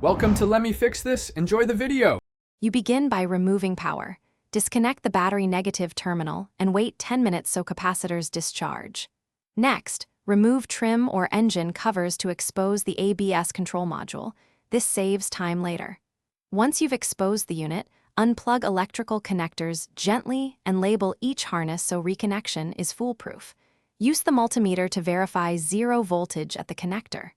Welcome to Let Me Fix This. Enjoy the video. You begin by removing power. Disconnect the battery negative terminal and wait 10 minutes so capacitors discharge. Next, remove trim or engine covers to expose the ABS control module. This saves time later. Once you've exposed the unit, unplug electrical connectors gently and label each harness so reconnection is foolproof. Use the multimeter to verify 0 voltage at the connector.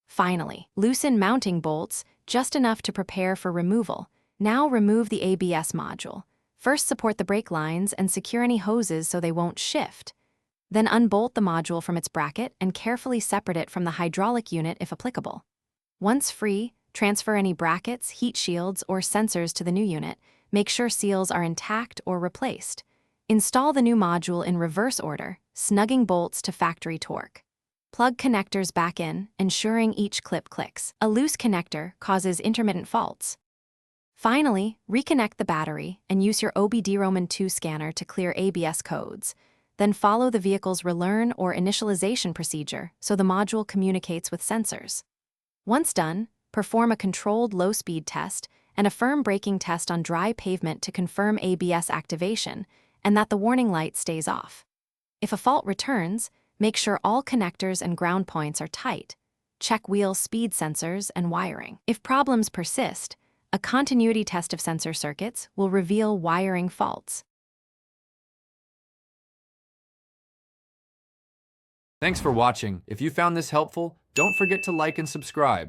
Finally, loosen mounting bolts, just enough to prepare for removal. Now remove the ABS module. First support the brake lines and secure any hoses so they won't shift. Then unbolt the module from its bracket and carefully separate it from the hydraulic unit if applicable. Once free, transfer any brackets, heat shields, or sensors to the new unit. Make sure seals are intact or replaced. Install the new module in reverse order, snugging bolts to factory torque. Plug connectors back in, ensuring each clip clicks. A loose connector causes intermittent faults. Finally, reconnect the battery and use your OBD-ROMAN2 scanner to clear ABS codes. Then follow the vehicle's relearn or initialization procedure so the module communicates with sensors. Once done, perform a controlled low-speed test and a firm braking test on dry pavement to confirm ABS activation and that the warning light stays off. If a fault returns, make sure all connectors and ground points are tight. Check wheel speed sensors and wiring. If problems persist, a continuity test of sensor circuits will reveal wiring faults. Thanks for watching. If you found this helpful, don't forget to like and subscribe.